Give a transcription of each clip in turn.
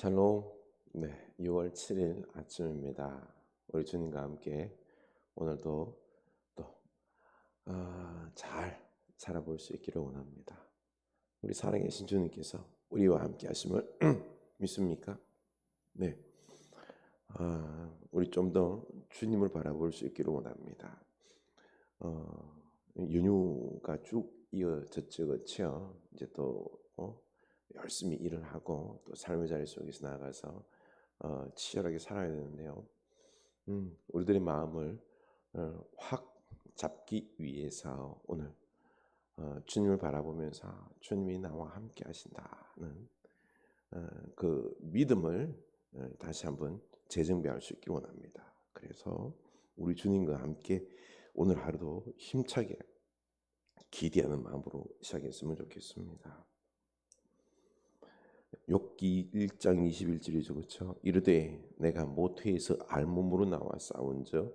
샬롬. 네, 6월 7일 아침입니다. 우리 주님과 함께 오늘도 또 잘 살아볼 수 있기를 원합니다. 우리 살아계신 주님께서 우리와 함께 하심을 믿습니까? 네, 우리 좀 더 주님을 바라볼 수 있기를 원합니다. 연휴가 쭉 이어졌죠, 그렇죠? 이제 또 열심히 일을 하고 또 삶의 자리 속에서 나아가서 치열하게 살아야 되는데요. 우리들의 마음을 확 잡기 위해서 오늘 주님을 바라보면서 주님이 나와 함께 하신다는 그 믿음을 다시 한번 재정비할 수 있길 원합니다. 그래서 우리 주님과 함께 오늘 하루도 힘차게 기대하는 마음으로 시작했으면 좋겠습니다. 욥기 1장 21절이죠. 그렇죠? 이르되 내가 모태에서 알몸으로 나와 싸운즉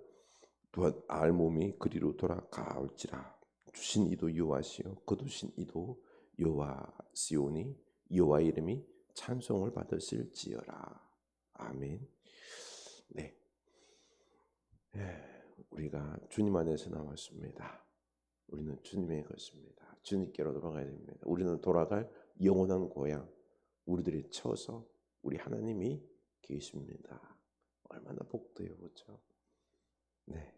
또한 알몸이 그리로 돌아가올지라. 주신 이도 여호와시요 거두신 이도 여호와시오니 여호와의 이름이 찬송을 받으실지어라. 아멘. 네, 우리가 주님 안에서 나왔습니다. 우리는 주님의 것입니다. 주님께로 돌아가야 됩니다. 우리는 돌아갈 영원한 고향, 우리들이 쳐서 우리 하나님이 계십니다. 얼마나 복돼요, 그렇죠? 네,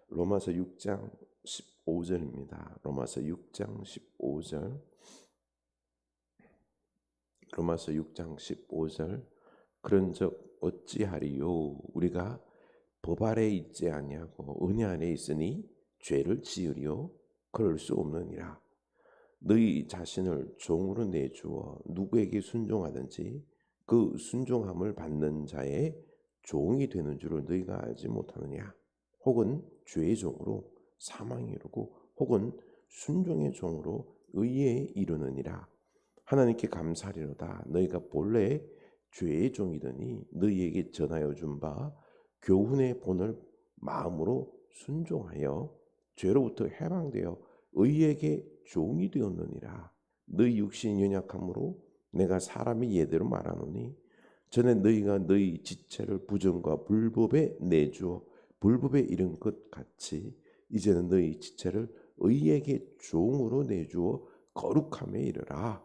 로마서 6장 15절입니다. 로마서 6장 15절. 로마서 6장 15절. 그런즉 어찌하리요? 우리가 법 아래 있지 아니하고 은혜 안에 있으니 죄를 지으리요? 그럴 수 없느니라. 너희 자신을 종으로 내주어 누구에게 순종하든지 그 순종함을 받는 자의 종이 되는 줄을 너희가 알지 못하느냐? 혹은 죄의 종으로 사망에 이르고 혹은 순종의 종으로 의에 이르느니라. 하나님께 감사하리로다. 너희가 본래 죄의 종이더니 너희에게 전하여 준 바 교훈의 본을 마음으로 순종하여 죄로부터 해방되어 의에게 종이 되었느니라. 너희 육신이 연약함으로 내가 사람이 예대로 말하노니 전에 너희가 너희 지체를 부정과 불법에 내주어 불법에 이른 것 같이 이제는 너희 지체를 의에게 종으로 내주어 거룩함에 이르라.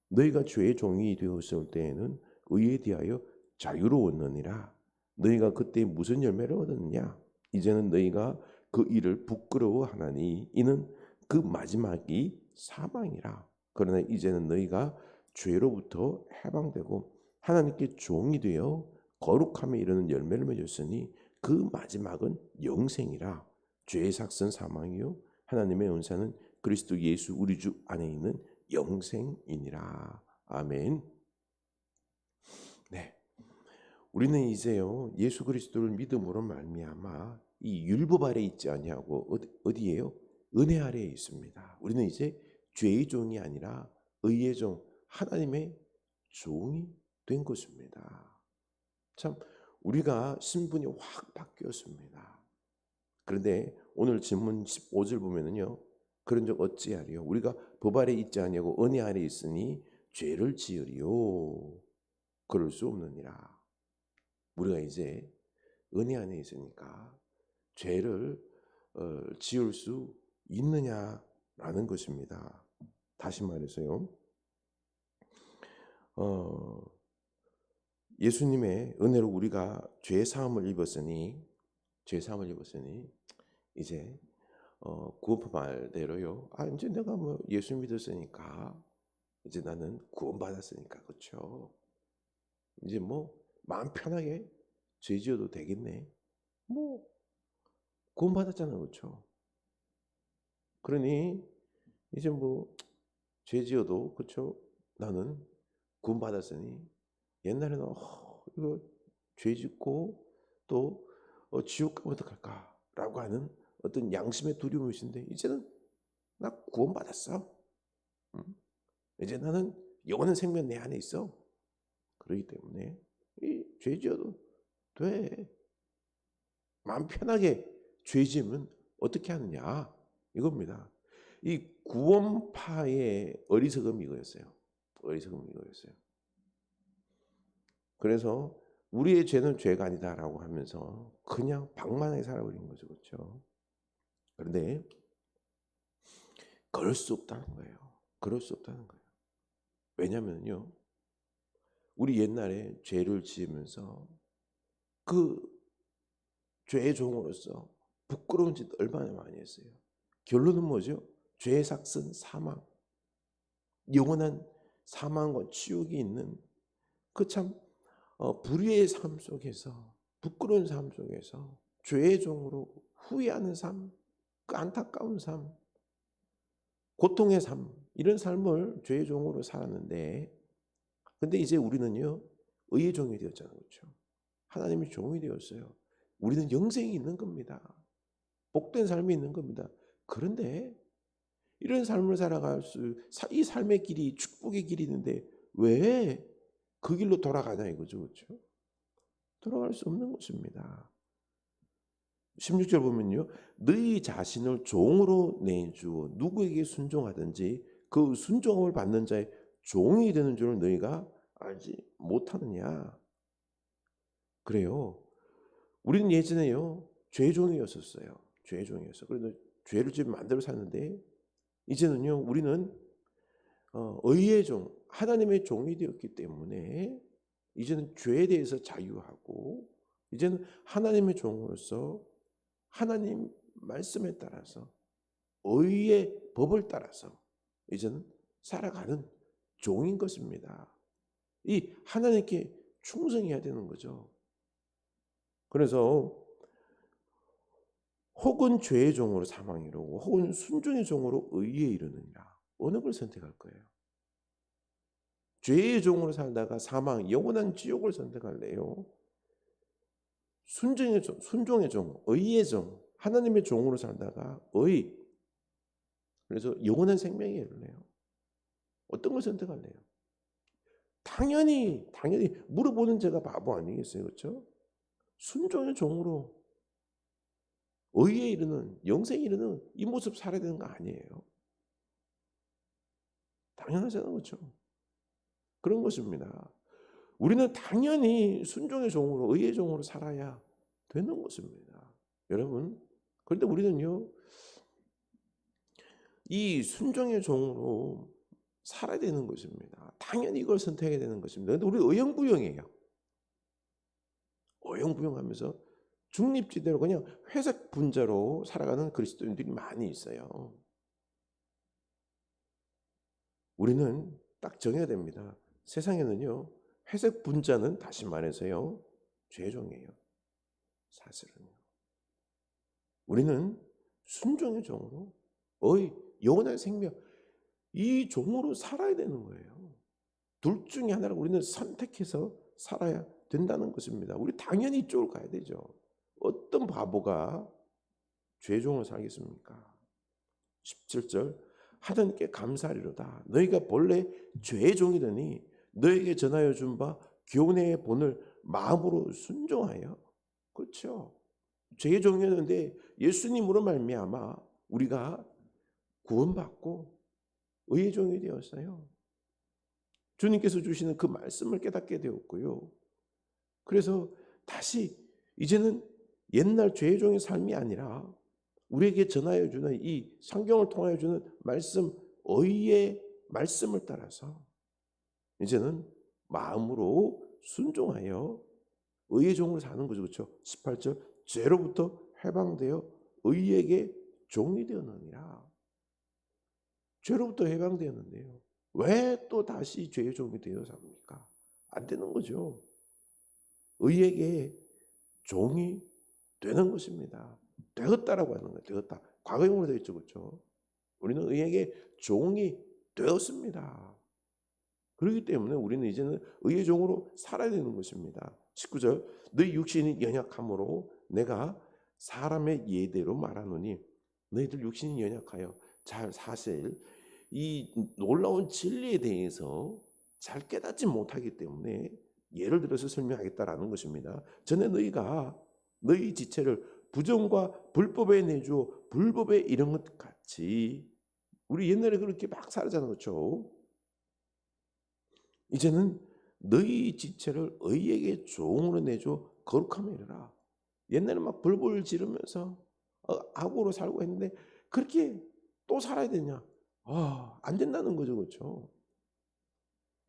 너희가 죄의 종이 되었을 때에는 의에 대하여 자유로웠느니라. 너희가 그때 무슨 열매를 얻었느냐? 이제는 너희가 그 일을 부끄러워하나니 이는 그 마지막이 사망이라. 그러나 이제는 너희가 죄로부터 해방되고 하나님께 종이 되어 거룩함에 이르는 열매를 맺었으니 그 마지막은 영생이라. 죄의 삭은 사망이요 하나님의 은사는 그리스도 예수 우리 주 안에 있는 영생이니라. 아멘. 네, 우리는 이제요 예수 그리스도를 믿음으로 말미암아 이 율법 아래 있지 아니하고 어디예요? 은혜 아래에 있습니다. 우리는 이제 죄의 종이 아니라 의의 종, 하나님의 종이 된 것입니다. 참 우리가 신분이 확 바뀌었습니다. 그런데 오늘 질문 15절 보면은요, 그런즉 어찌하리요? 우리가 법 아래 있지 아니하고 은혜 아래 있으니 죄를 지으리요? 그럴 수 없느니라. 우리가 이제 은혜 안에 있으니까 죄를 지을 수 있느냐라는 것입니다. 다시 말해서요, 예수님의 은혜로 우리가 죄 사함을 입었으니 이제 구원파 말대로요. 이제 내가 뭐 예수 믿었으니까 이제 나는 구원받았으니까 그렇죠. 이제 뭐 마음 편하게 죄 지어도 되겠네. 뭐 구원받았잖아, 그렇죠. 그러니 이제 뭐 죄 지어도 그렇죠. 나는 구원받았으니 옛날에는 이거 죄 짓고 또 지옥 가면 어떡할까라고 하는 어떤 양심의 두려움이 있는데 이제는 나 구원받았어. 이제 나는 영원한 생명 내 안에 있어. 그렇기 때문에 이 죄 지어도 돼. 마음 편하게 죄 지으면 어떻게 하느냐 이겁니다. 이 구원파의 어리석음이 이거였어요. 어리석음이 이거였어요. 그래서 우리의 죄는 죄가 아니다라고 하면서 그냥 방만하게 살아버린 거죠. 그렇죠? 그런데 그럴 수 없다는 거예요. 그럴 수 없다는 거예요. 왜냐면요, 우리 옛날에 죄를 지으면서 그 죄의 종으로서 부끄러운 짓 얼마나 많이 했어요. 결론은 뭐죠? 죄의 삭은 사망, 영원한 사망과 치욕이 있는 그 참 불의의 삶 속에서, 부끄러운 삶 속에서 죄의 종으로 후회하는 삶, 그 안타까운 삶, 고통의 삶, 이런 삶을 죄의 종으로 살았는데, 근데 이제 우리는요, 의의 종이 되었잖아요. 그렇죠? 하나님의 종이 되었어요. 우리는 영생이 있는 겁니다. 복된 삶이 있는 겁니다. 그런데 이런 삶을 살아갈 이 삶의 길이 축복의 길이 있는데 왜 그 길로 돌아가냐 이거죠. 그렇죠? 돌아갈 수 없는 것입니다. 16절 보면요, 너희 자신을 종으로 내주어 누구에게 순종하든지 그 순종을 받는 자의 종이 되는 줄을 너희가 알지 못하느냐. 그래요. 우리는 예전에요, 죄종이었었어요. 죄종이었어. 그래서 죄를 지금 만들어 샀는데 이제는요, 우리는 의의 종, 하나님의 종이 되었기 때문에 이제는 죄에 대해서 자유하고 이제는 하나님의 종으로서 하나님 말씀에 따라서 의의 법을 따라서 이제는 살아가는 종인 것입니다. 이 하나님께 충성해야 되는 거죠. 그래서 혹은 죄의 종으로 사망에 이르고 혹은 순종의 종으로 의에 이르느니라. 어느 걸 선택할 거예요? 죄의 종으로 살다가 사망, 영원한 지옥을 선택할래요? 순종의 종, 순종의 종, 의의 종, 하나님의 종으로 살다가 의, 그래서 영원한 생명에 이르래요. 어떤 걸 선택할래요? 당연히 물어보는 제가 바보 아니겠어요, 그렇죠? 순종의 종으로 의에 이르는, 영생에 이르는 이 모습 살아야 되는 거 아니에요? 당연하잖아요, 그렇죠? 그런 것입니다. 우리는 당연히 순종의 종으로, 의의 종으로 살아야 되는 것입니다. 여러분, 그런데 우리는요, 이 순종의 종으로 살아야 되는 것입니다. 당연히 이걸 선택해야 되는 것입니다. 그런데 우리 어영부영해요. 어영부영하면서 중립지대로 그냥 회색 분자로 살아가는 그리스도인들이 많이 있어요. 우리는 딱 정해야 됩니다. 세상에는요, 회색 분자는 다시 말해서요, 죄종이에요. 사실은요. 우리는 순종의 종으로 영원한 생명, 이 종으로 살아야 되는 거예요. 둘 중에 하나를 우리는 선택해서 살아야 된다는 것입니다. 우리 당연히 이쪽으로 가야 되죠. 어떤 바보가 죄종을 살겠습니까? 17절 하나님께 감사하리로다. 너희가 본래 죄의 종이더니 너에게 전하여 준 바 교훈의 본을 마음으로 순종하여. 그렇죠. 죄의 종이었는데 예수님으로 말미암아 우리가 구원받고 의의 종이 되었어요. 주님께서 주시는 그 말씀을 깨닫게 되었고요. 그래서 다시 이제는 옛날 죄의 종의 삶이 아니라 우리에게 전하여 주는 이 성경을 통하여 주는 말씀, 의의 말씀을 따라서 이제는 마음으로 순종하여 의의 종으로 사는 거죠. 그렇죠? 18절 죄로부터 해방되어 의에게 종이 되었느니라. 죄로부터 해방되었는데요. 왜 또 다시 죄의 종이 되어 삽니까? 안 되는 거죠. 의에게 종이 되는 것입니다. 되었다라고 하는 거예요. 되었다. 과거형으로 되어 있죠. 그렇죠? 우리는 의에게 종이 되었습니다. 그렇기 때문에 우리는 이제는 의의 종으로 살아야 되는 것입니다. 19절 너희 육신이 연약함으로 내가 사람의 예대로 말하노니 너희들 육신이 연약하여 잘 사실 이 놀라운 진리에 대해서 잘 깨닫지 못하기 때문에 예를 들어서 설명하겠다라는 것입니다. 전에 너희가 너희 지체를 부정과 불법에 내주어 불법에 이런 것 같이 우리 옛날에 그렇게 막 살았잖아요. 그렇죠? 이제는 너희 지체를 의에게 종으로 내줘 거룩함에 이르라. 옛날에 막 불불 지르면서 악으로 살고 했는데 그렇게 또 살아야 되냐? 안 된다는 거죠, 그렇죠?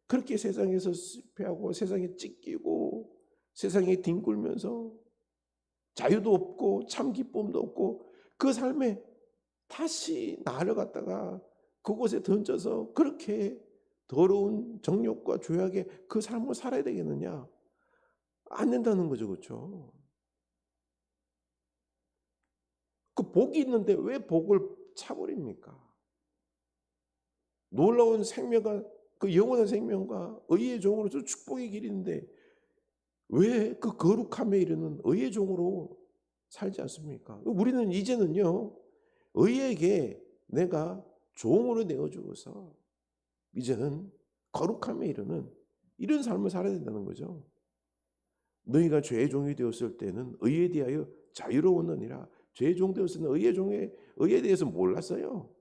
그렇게 세상에서 실패하고 세상에 찢기고 세상에 뒹굴면서 자유도 없고 참 기쁨도 없고 그 삶에 다시 나를 갖다가 그곳에 던져서 그렇게 더러운 정욕과 죄악의 그 삶을 살아야 되겠느냐? 안 된다는 거죠, 그렇죠? 그 복이 있는데 왜 복을 차버립니까? 놀라운 생명과 그 영원한 생명과 의의 종으로서 축복의 길인데 왜 그 거룩함에 이르는 의의 종으로 살지 않습니까? 우리는 이제는요, 의에게 내가 종으로 내어주어서 이제는 거룩함에 이르는 이런 삶을 살아야 된다는 거죠. 너희가 죄의 종이 되었을 때는 의에 대하여 자유로웠느니라. 죄의 종 되었을 때는 의에 대해서 몰랐어요.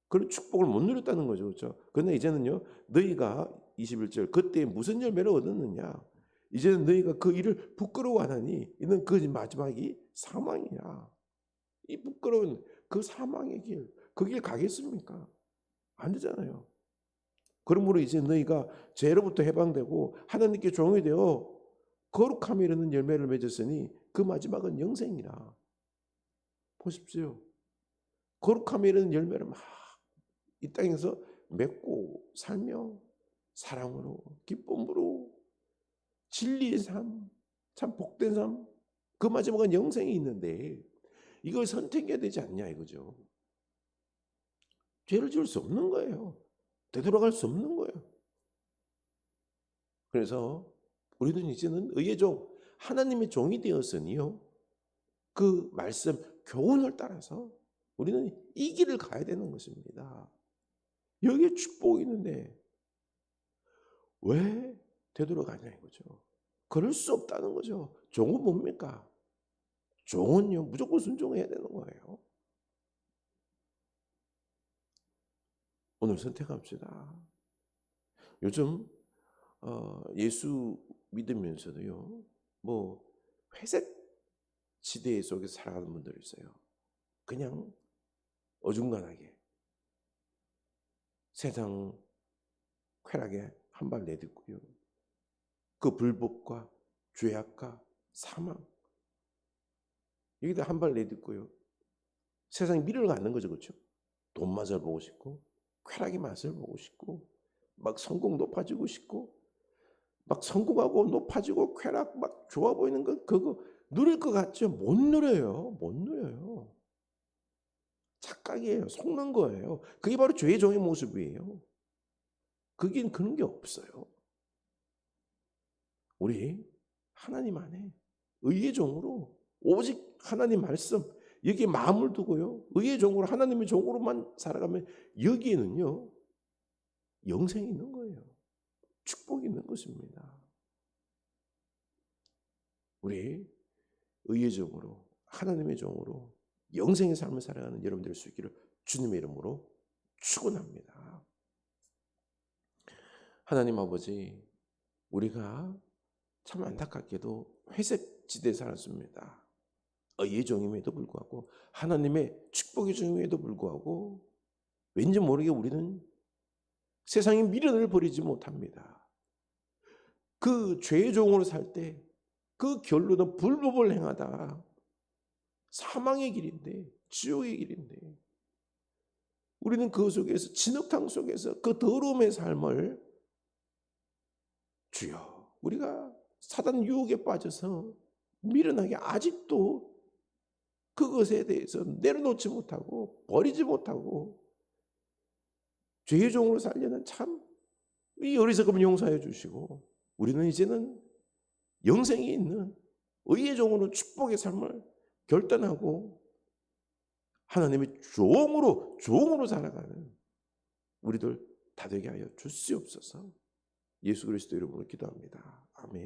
그런 축복을 못 누렸다는 거죠. 그렇죠? 그런데 이제는요, 너희가 21절 그때 무슨 열매를 얻었느냐? 이제는 너희가 그 일을 부끄러워하나니 이는 그 마지막이 사망이야. 이 부끄러운 그 사망의 길, 그 길 가겠습니까? 안 되잖아요. 그러므로 이제 너희가 죄로부터 해방되고 하나님께 종이 되어 거룩함에 이르는 열매를 맺었으니 그 마지막은 영생이라. 보십시오. 거룩함에 이르는 열매를 막 이 땅에서 맺고 살며 사랑으로 기쁨으로 진리의 삶, 참 복된 삶, 그 마지막은 영생이 있는데 이걸 선택해야 되지 않냐 이거죠. 죄를 지을 수 없는 거예요. 되돌아갈 수 없는 거예요. 그래서 우리는 이제는 의의 종, 하나님의 종이 되었으니요. 그 말씀, 교훈을 따라서 우리는 이 길을 가야 되는 것입니다. 여기에 축복이 있는데 왜 되돌아가냐 이거죠. 그럴 수 없다는 거죠. 종은 뭡니까? 종은요 무조건 순종해야 되는 거예요. 오늘 선택합시다. 요즘 예수 믿으면서도요 뭐 회색 지대 속에서 살아가는 분들이 있어요. 그냥 어중간하게 세상 쾌락에 한 발 내딛고요. 그 불법과 죄악과 사망 여기다 한 발 내딛고요. 세상에 미련을 갖는 거죠, 그렇죠? 돈 맛을 보고 싶고 쾌락의 맛을 보고 싶고 막 성공 높아지고 싶고 막 성공하고 높아지고 쾌락 막 좋아 보이는 거 그거 누릴 것 같죠? 못 누려요. 못 누려요. 착각이에요. 속는 거예요. 그게 바로 죄의 종의 모습이에요. 그긴 그런 게 없어요. 우리 하나님 안에 의의 종으로 오직 하나님 말씀 여기에 마음을 두고요. 의의 종으로 하나님의 종으로만 살아가면 여기에는요. 영생이 있는 거예요. 축복이 있는 것입니다. 우리 의의 종으로 하나님의 종으로 영생의 삶을 살아가는 여러분 될 수 있기를 주님의 이름으로 축원합니다. 하나님 아버지, 우리가 참 안타깝게도 회색 지대에 살았습니다. 의의 종임에도 불구하고 하나님의 축복의 종임에도 불구하고 왠지 모르게 우리는 세상의 미련을 버리지 못합니다. 그 죄의 종으로 살 때 그 결론은 불법을 행하다 사망의 길인데 지옥의 길인데 우리는 그 속에서 진흙탕 속에서 그 더러움의 삶을 주여 우리가 사단 유혹에 빠져서 미련하게 아직도 그것에 대해서 내려놓지 못하고 버리지 못하고 죄의 종으로 살려는 참 이 어리석음을 용서해 주시고 우리는 이제는 영생이 있는 의의 종으로 축복의 삶을 결단하고 하나님의 종으로 살아가는 우리들 다 되게 하여 주시옵소서. 예수 그리스도 이름으로 기도합니다. 아멘.